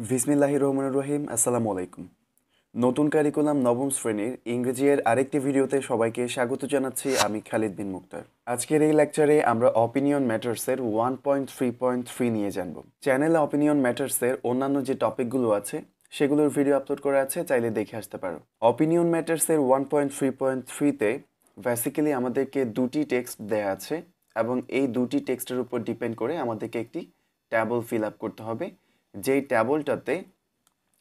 বিসমিল্লাহির রহমানির রহিম। আসসালামু আলাইকুম। নতুন কারিকুলাম নবম শ্রেণীর ইংরেজির আরেকটি ভিডিওতে সবাইকে স্বাগত জানাচ্ছি। আমি খালিদ বিন মুক্তার। আজকের এই লেকচারে আমরা অপিনিয়ন ম্যাটার্সের 1.3.3 নিয়ে জানব। চ্যানেলে অপিনিয়ন ম্যাটার্সের অন্যান্য যে টপিকগুলো আছে সেগুলোর ভিডিও আপলোড করা আছে, চাইলে দেখে আসতে পারো। অপিনিয়ন ম্যাটার্সের 1.3.3তে বেসিক্যালি আমাদেরকে দুটি টেক্সট দেয়া আছে এবং এই দুটি টেক্সটের উপর ডিপেন্ড করে আমাদেরকে একটি ট্যাবল ফিল আপ করতে হবে, যেই ট্যাবলটাতে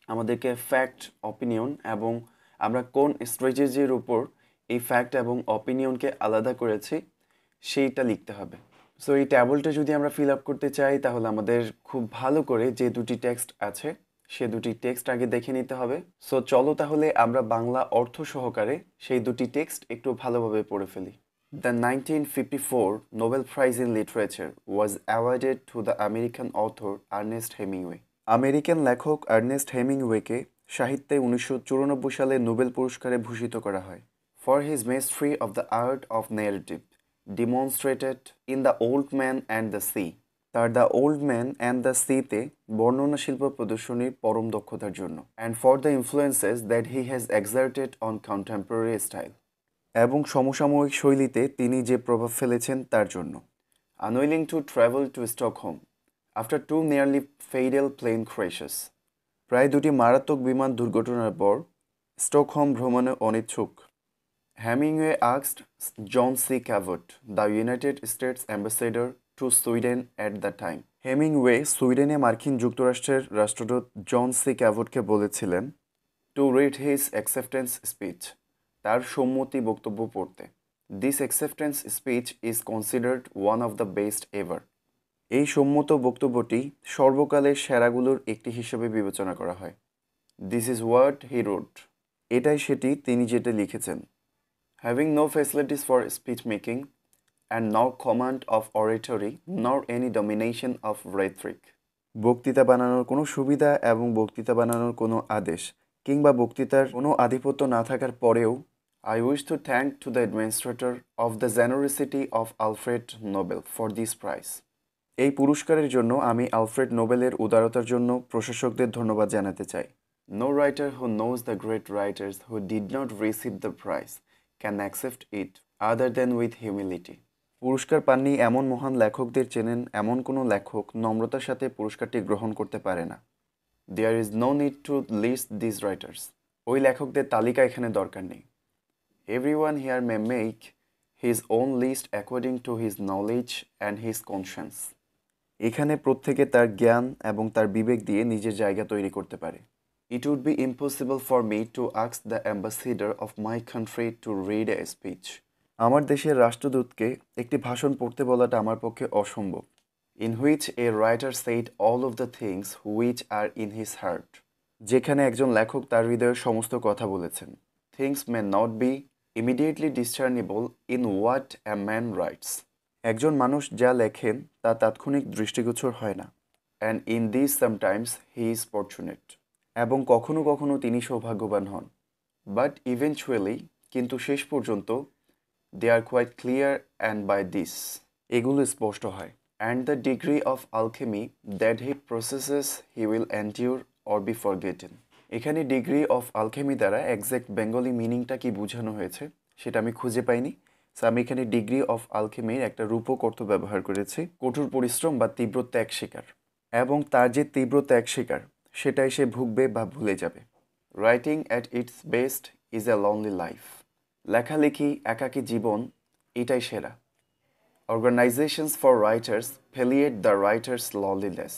আমাদেরকে ফ্যাক্ট, অপিনিয়ন এবং আমরা কোন স্ট্র্যাটেজির উপর এই ফ্যাক্ট এবং অপিনিয়নকে আলাদা করেছি সেইটা লিখতে হবে। সো এই ট্যাবলটা যদি আমরা ফিল আপ করতে চাই তাহলে আমাদের খুব ভালো করে যে দুটি টেক্সট আছে সে দুটি টেক্সট আগে দেখে নিতে হবে। সো চলো তাহলে আমরা বাংলা অর্থ সহকারে সেই দুটি টেক্সট একটু ভালোভাবে পড়ে ফেলি। The 1954 Nobel Prize in Literature was awarded to the American author Ernest Hemingway. American লেখক আর্নেস্ট হেমিংওয়েকে সাহিত্যে 1994 সালে নোবেল পুরস্কারে ভূষিত করা হয় for his mastery of the art of narrative demonstrated in the old man and the sea. তার the old man and the সিতে বর্ণনা শিল্প প্রদর্শনীর পরম দক্ষতার জন্য, and for the influences that he has exerted on contemporary style, এবং সমসাময়িক শৈলীতে তিনি যে প্রভাব ফেলেছেন তার জন্য। Unwilling to travel to Stockholm after two nearly fatal plane crashes. প্রায় দুটি মারাত্মক বিমান দুর্ঘটনার পর স্টকহোম ভ্রমণে অনিচ্ছুক Hemingway asked John C Cabot, the United States ambassador to Sweden at the time. Hemingway সুইডেনে মার্কিন যুক্তরাষ্ট্রের রাষ্ট্রদূত জন সি ক্যাভটকে বলেছিলেন to read his acceptance speech, তার সম্মতি বক্তব্য পড়তে। This acceptance speech is considered one of the best ever. এই সম্মত বক্তব্যটি সর্বকালের সেরাগুলোর একটি হিসেবে বিবেচনা করা হয়। This is what he wrote, এটাই সেটি তিনি যেটা লিখেছেন। Having no facilities for speech making and nor command of oratory nor any domination of রেথ্রিক। বক্তৃতা বানানোর কোনো সুবিধা এবং বক্তৃতা বানানোর কোনো আদেশ কিংবা বক্তৃতার কোনো আধিপত্য না থাকার পরেও I wish to thank to the administrator of the generosity of Alfred Nobel for this prize. এই পুরস্কারের জন্য আমি আলফ্রেড নোবেলের উদারতার জন্য প্রশাসকদের ধন্যবাদ জানাতে চাই। No writer who knows the great writers who did not receive the prize can accept it other than with humility. পুরস্কার পাননি এমন মহান লেখকদের চেনেন এমন কোনো লেখক নম্রতার সাথে পুরস্কারটি গ্রহণ করতে পারে না। There is no need to list these writers. ওই লেখকদের তালিকা এখানে দরকার নেই। Everyone here may make his own list according to his knowledge and his conscience. এখানে প্রত্যেকে তার জ্ঞান এবং তার বিবেক দিয়ে নিজের জায়গা তৈরি করতে পারে। It would be impossible for me to ask the ambassador of my country to read a speech. আমার দেশের রাষ্ট্রদূতকে একটি ভাষণ পড়তে বলাটা আমার পক্ষে অসম্ভব। In which a writer said all of the things which are in his heart. যেখানে একজন লেখক তার হৃদয়ের সমস্ত কথা বলেছেন। Things may not be immediately discernible in what a man writes. একজন মানুষ যা লেখেন তা তাৎক্ষণিক দৃষ্টিগোচর হয় না। And in this sometimes he is fortunate. এবং কখনো কখনো তিনি সৌভাগ্যবান হন। But eventually, কিন্তু শেষ পর্যন্ত, they are quite clear and by this. এগুলো স্পষ্ট হয়। And the degree of alchemy that he possesses he will endure or be forgotten. এখানে ডিগ্রি অফ আলকেমি দ্বারা এক্স্যাক্ট বেঙ্গলি মিনিংটা কি বোঝানো হয়েছে সেটা আমি খুঁজে পাইনি। সো আমি এখানে ডিগ্রি অফ আলকেমির একটা রূপক অর্থ ব্যবহার করেছি, কঠোর পরিশ্রম বা তীব্র ত্যাগ শিকার। এবং তার যে তীব্র ত্যাগ শিকার সেটাই সে ভুগবে বা ভুলে যাবে। Writing at its best is a lonely life. লেখালেখি একাকী জীবন, এটাই সেরা। Organizations for writers palliate the writers loneliness.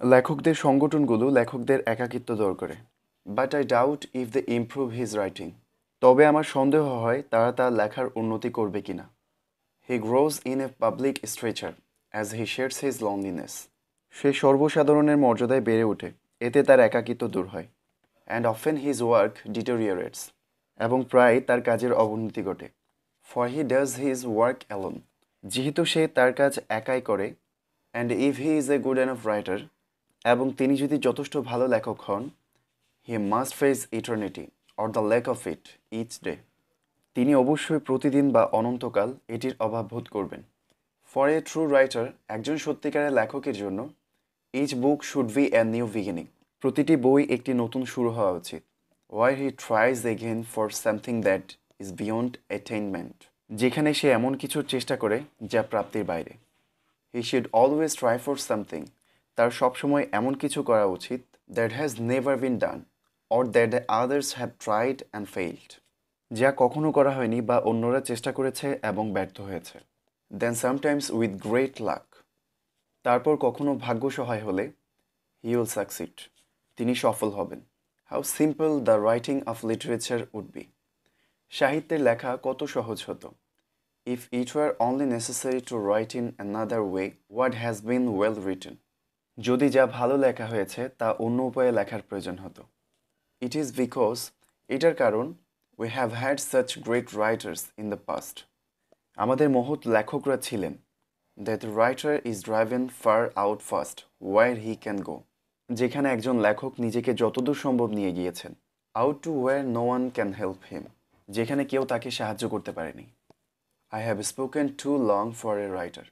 লেখকদের সংগঠনগুলো লেখকদের একাকিত্ব দূর করে। But I doubt if they improve his writing. তবে আমার সন্দেহ হয় তারা তার লেখার উন্নতি করবে কিনা। He grows in a public stature as he shares his loneliness. সে সর্বসাধারণের মর্যাদায় বেড়ে ওঠে, এতে তার একাকিত্ব দূর হয়। And often his work deteriorates. এবং প্রায় তার কাজের অবনতি ঘটে। For he does his work alone. যেহেতু সে তার কাজ একাই করে। And if he is a good enough writer, এবং তিনি যদি যথেষ্ট ভালো লেখক হন, he must face eternity or the lack of it each day. তিনি অবশ্যই প্রতিদিন বা অনন্তকাল এটির অভাব বোধ করবেন। For a true writer, একজন সত্যিকারের লেখকের জন্য, each book should be a new beginning. প্রতিটি বই একটি নতুন শুরু হওয়া উচিত। Where he tries again for something that is beyond attainment, যেখানে সে এমন কিছুর চেষ্টা করে যা প্রাপ্তির বাইরে। He should always try for something, তার সবসময় এমন কিছু করা উচিত that has never been done or that the others have tried and failed, যা কখনো করা হয়নি বা অন্যরা চেষ্টা করেছে এবং ব্যর্থ হয়েছে। Then sometimes with great luck, তারপর কখনো ভাগ্য সহায় হলে he will succeed, তিনি সফল হবেন। How simple the writing of literature would be, সাহিত্যের লেখা কত সহজ হতো। If it were only necessary to write in another way what has been well written, যদি যা ভালো লেখা হয়েছে তা অন্য উপায়ে লেখার প্রয়োজন হতো। It is because, এটার কারণ, we have had such great writers in the past, আমাদের মহৎ লেখকরা ছিলেন, that the writer is driven far out first where he can go, যেখানে একজন লেখক নিজেকে যতদূর সম্ভব নিয়ে গিয়েছেন, out to where no one can help him, যেখানে কেউ তাকে সাহায্য করতে পারেনি। I have spoken too long for a writer,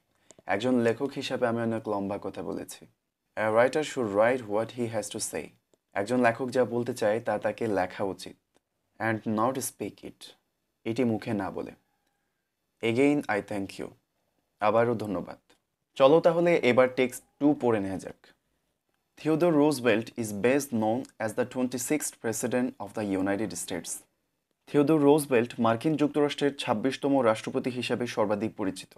একজন লেখক হিসাবে আমি অনেক লম্বা কথা বলেছি। A writer should write what he has to say, একজন লেখক যা বলতে চায় তা তাকে লেখা উচিত, and not speak it, এটি মুখে না বলে। Again I thank you, আবারও ধন্যবাদ। চলো তাহলে এবার টেক্সট 2 পড়ে নেওয়া যাক। Theodore Roosevelt is best known as the 26th President of the United States. Theodore Roosevelt মার্কিন যুক্তরাষ্ট্রের 26তম রাষ্ট্রপতি হিসেবে সর্বাধিক পরিচিত।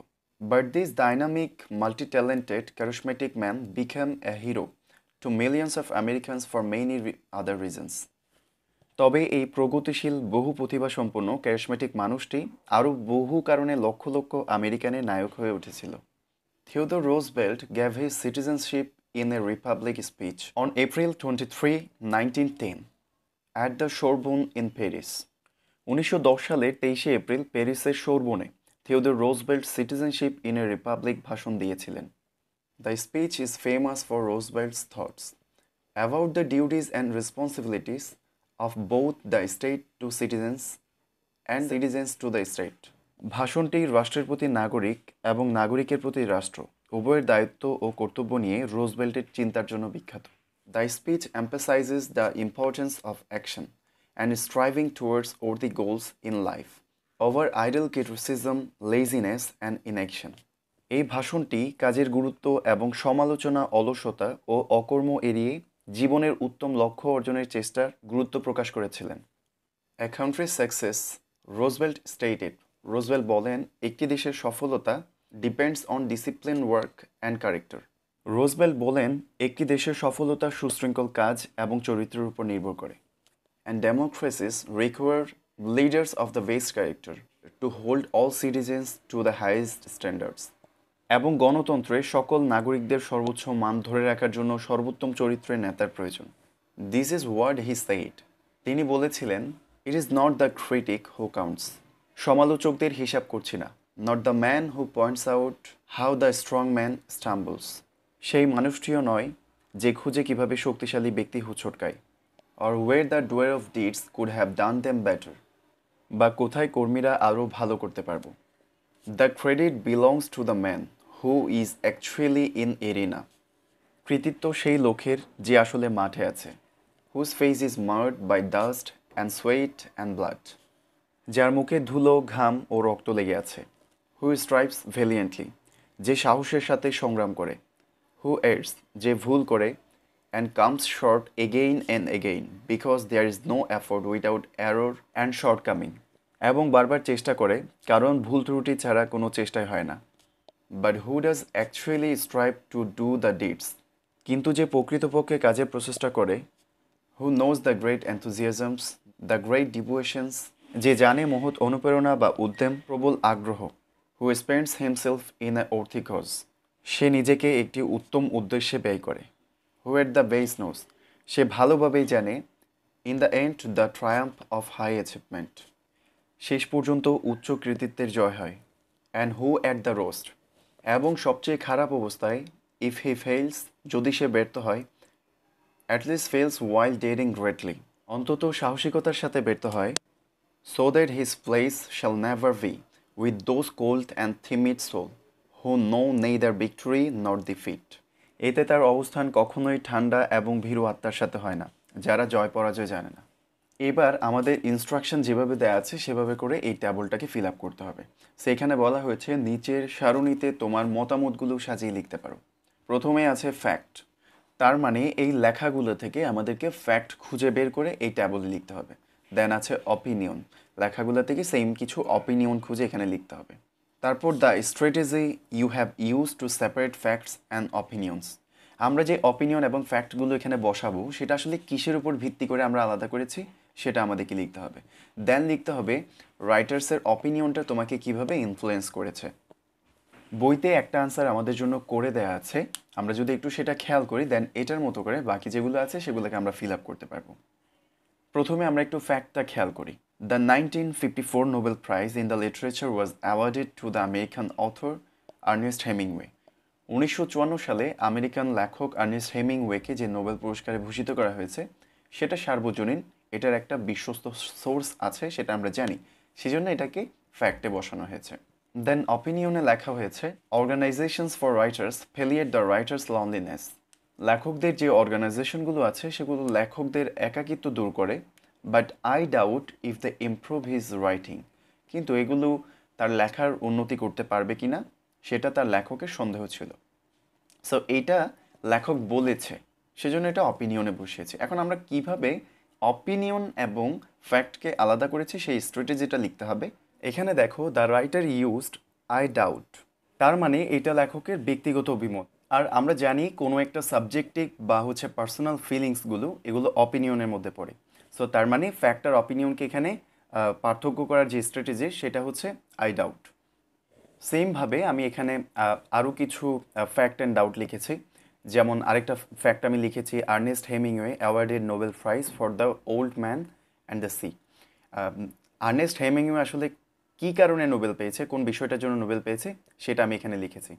But this dynamic, multi-talented, charismatic man became a hero to millions of Americans for many other reasons. তবে এই প্রগতিশীল বহু প্রতিভাসম্পন্ন ক্যারিসমেটিক মানুষটি আরও বহু কারণে লক্ষ লক্ষ আমেরিকানের নায়ক হয়ে উঠেছিল। Theodore Roosevelt gave his citizenship in a Republic speech on April 23, 1910 at the Sorbonne in Paris. 1910 সালের 23 এপ্রিল প্যারিসের সোরবনে Theodore Roosevelt citizenship in a republic ভাষণ দিয়েছিলেন। The speech is famous for Roosevelt's thoughts about the duties and responsibilities of both the state to citizens and citizens to the state. ভাষণটি রাষ্ট্রের প্রতি নাগরিক এবং নাগরিকের প্রতি রাষ্ট্র উভয়ের দায়িত্ব ও কর্তব্য নিয়ে রোজভেল্টের চিন্তার জন্য বিখ্যাত। The speech emphasises the importance of action and striving towards worthy goals in life, over idle criticism, laziness and inaction. এই ভাষণটি কাজের গুরুত্ব এবং সমালোচনা, অলসতা ও অকর্ম এড়িয়ে জীবনের উত্তম লক্ষ্য অর্জনের চেষ্টার গুরুত্ব প্রকাশ করেছিলেন। A country's success, Roosevelt stated, Roosevelt বলেন, একটি দেশের সফলতা depends on disciplined work and character. Roosevelt বলেন, একটি দেশের সফলতা সুশৃঙ্খল কাজ এবং চরিত্রের উপর নির্ভর করে। And democracies require leaders of the best character to hold all citizens to the highest standards. এবং গণতন্ত্রে সকল নাগরিকদের সর্বোচ্চ মান ধরে রাখার জন্য সর্বোত্তম চরিত্রের নেতার প্রয়োজন। This is what he said. তিনি বলেছিলেন, It is not the critic who counts. সমালোচকদের হিসাব করছি না। Not the man who points out how the strong man stumbles. সেই মানুষটিও নয় যে খুঁজে কিভাবে শক্তিশালী ব্যক্তি হুঁচটকায়। Or where the doer of deeds could have done them better, বা কোথায় কর্মীরা আরও ভালো করতে পারবো। The credit belongs to the man who is actually in arena. কৃতিত্ব সেই লোকের যে আসলে মাঠে আছে। Whose face is marred by dust and sweat and blood. যার মুখে ধুলো, ঘাম ও রক্ত লেগে আছে। Who strives valiantly, যে সাহসের সাথে সংগ্রাম করে। Who errs, যে ভুল করে, and comes short again and again because there is no effort without error and shortcoming, এবং বারবার চেষ্টা করে কারণ ভুল ত্রুটি ছাড়া কোনো চেষ্টাই হয় না। But who does actually strive to do the deeds, কিন্তু যে প্রকৃতপক্ষে কাজের প্রচেষ্টা করে। Who knows the great enthusiasms, the great devotions, যে জানে মহৎ অনুপ্রেরণা বা উদ্যম, প্রবল আগ্রহ। Who spends himself in a worthy cause, সে নিজেকে একটি উত্তম উদ্দেশ্যে ব্যয় করে। Who at the base knows, সে ভালোভাবেই জানে, in the end the triumph of high achievement, শেষ পর্যন্ত উচ্চ কৃতিত্বের জয় হয়। And who at the roast, এবং সবচেয়ে খারাপ অবস্থায়, if he fails, যদি সে ব্যর্থ হয়, at least fails while daring greatly, অন্তত সাহসিকতার সাথে ব্যর্থ হয়, so that his place shall never be with those cold and timid souls who know neither victory nor defeat, এতে তার অবস্থান কখনোই ঠান্ডা এবং ভীরু আত্মার সাথে হয় না, যারা জয় পরাজয় জানে না। এবার আমাদের ইনস্ট্রাকশন যেভাবে দেওয়া আছে সেভাবে করে এই ট্যাবলটাকে ফিল আপ করতে হবে। সেখানে বলা হয়েছে নিচের সারণীতে তোমার মতামতগুলো সাজিয়ে লিখতে পারো। প্রথমে আছে ফ্যাক্ট, তার মানে এই লেখাগুলো থেকে আমাদেরকে ফ্যাক্ট খুঁজে বের করে এই ট্যাবলে লিখতে হবে। দেন আছে অপিনিয়ন, লেখাগুলো থেকে সেম কিছু অপিনিয়ন খুঁজে এখানে লিখতে হবে। তারপর the strategy you have use to separate facts and opinions, আমরা যে অপিনিয়ন এবং ফ্যাক্টগুলো এখানে বসাবো সেটা আসলে কিসের উপর ভিত্তি করে আমরা আলাদা করেছি সেটা আমাদেরকে লিখতে হবে। দেন লিখতে হবে রাইটার্সের অপিনিয়নটা তোমাকে কিভাবে ইনফ্লুয়েন্স করেছে। বইতে একটা আনসার আমাদের জন্য করে দেয়া আছে, আমরা যদি একটু সেটা খেয়াল করি দেন এটার মতো করে বাকি যেগুলো আছে সেগুলোকে আমরা ফিল আপ করতে পারবো। প্রথমে আমরা একটু ফ্যাক্টটা খেয়াল করি। The 1954 Nobel prize in the literature was awarded to the American author Ernest Hemingway. 1954 সালে আমেরিকান লেখক আর্নেস্ট হেমিংওয়েকে যে নোবেল পুরস্কারে ভূষিত করা হয়েছে সেটা সার্বজনীন, এটার একটা বিশ্বস্ত সোর্স আছে সেটা আমরা জানি, সেজন্য এটাকে ফ্যাক্টে বসানো হয়েছে। দেন অপিনিয়নে লেখা হয়েছে organizations for writers palliate the writers loneliness, লেখকদের যে অর্গানাইজেশনগুলো আছে সেগুলো লেখকদের একাকিত্ব দূর করে, but I doubt if the improve his writing, কিন্তু এগুলো তার লেখার উন্নতি করতে পারবে কিনা সেটা তার লেখকের সন্দেহ ছিল। সো এইটা লেখক বলেছে, সেজন্য এটা অপিনিয়নে বসিয়েছে। এখন আমরা কিভাবে অপিনিয়ন এবং ফ্যাক্টকে আলাদা করেছি সেই স্ট্র্যাটেজিটা লিখতে হবে। এখানে দেখো the writer used I doubt, তার মানে এটা লেখকের ব্যক্তিগত অভিমত। আর আমরা জানি কোনো একটা সাবজেক্টিভ বা পার্সোনাল ফিলিংসগুলো এগুলো অপিনিয়নের মধ্যে পড়ে। সো তার মানে ফ্যাক্ট আর অপিনিয়নকে এখানে পার্থক্য করার যে স্ট্র্যাটেজি সেটা হচ্ছে আই ডাউট। সেমভাবে আমি এখানে আরও কিছু ফ্যাক্ট অ্যান্ড ডাউট লিখেছি। যেমন আরেকটা ফ্যাক্ট আমি লিখেছি Ernest Hemingway awarded Nobel prize for the old man and the C. Ernest Hemingway আসলে কী কারণে নোবেল পেয়েছে, কোন বিষয়টার জন্য নোবেল পেয়েছে সেটা আমি এখানে লিখেছি।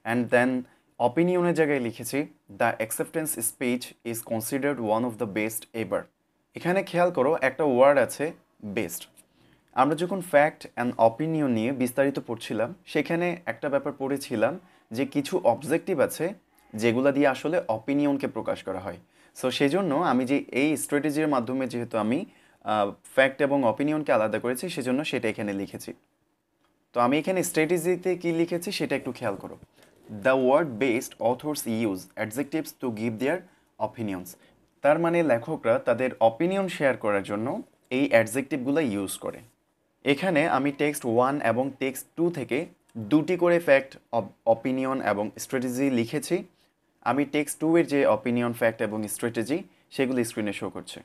অ্যান্ড দেন অপিনিয়নের জায়গায় লিখেছি the acceptance speech is considered one of the best ever. এখানে খেয়াল করো একটা ওয়ার্ড আছে বেস্ট। আমরা যখন ফ্যাক্ট অ্যান্ড অপিনিয়ন নিয়ে বিস্তারিত পড়ছিলাম সেখানে একটা ব্যাপার পড়েছিলাম যে কিছু অবজেক্টিভ আছে যেগুলো দিয়ে আসলে অপিনিয়নকে প্রকাশ করা হয়। সো সেই জন্য আমি যে এই স্ট্র্যাটেজির মাধ্যমে যেহেতু আমি ফ্যাক্ট এবং অপিনিয়নকে আলাদা করেছি সেজন্য সেটা এখানে লিখেছি। তো আমি এখানে স্ট্র্যাটেজিতে কী লিখেছি সেটা একটু খেয়াল করো। The word based authors use adjectives to give their opinions, তার মানে লেখকরা তাদের অপিনিয়ন শেয়ার করার জন্য এই অ্যাডজেক্টিভগুলো ইউজ করে। এখানে আমি টেক্সট 1 এবং টেক্সট 2 থেকে দুটি করে ফ্যাক্ট, অপিনিয়ন এবং স্ট্র্যাটেজি লিখেছি। আমি টেক্সট 2 এর যে অপিনিয়ন, ফ্যাক্ট এবং স্ট্র্যাটেজি সেগুলো স্ক্রিনে শো করছে।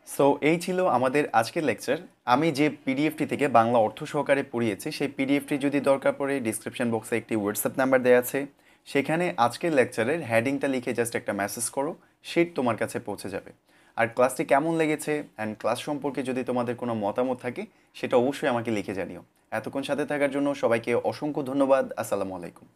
সো এই ছিল আমাদের আজকের লেকচার। আমি যে পিডিএফটি থেকে বাংলা অর্থ সহকারে পড়িয়েছি সেই পিডিএফটি যদি দরকার পড়ে ডিসক্রিপশন বক্সে একটি হোয়াটসঅ্যাপ নাম্বার দেওয়া আছে, সেখানে আজকের লেকচারের হেডিংটা লিখে জাস্ট একটা মেসেজ করো, শিট তোমার কাছে পৌঁছে যাবে। আর ক্লাসটি কেমন লেগেছে অ্যান্ড ক্লাস সম্পর্কে যদি তোমাদের কোনো মতামত থাকে সেটা অবশ্যই আমাকে লিখে জানিও। এতক্ষণ সাথে থাকার জন্য সবাইকে অসংখ্য ধন্যবাদ। আসসালামু আলাইকুম।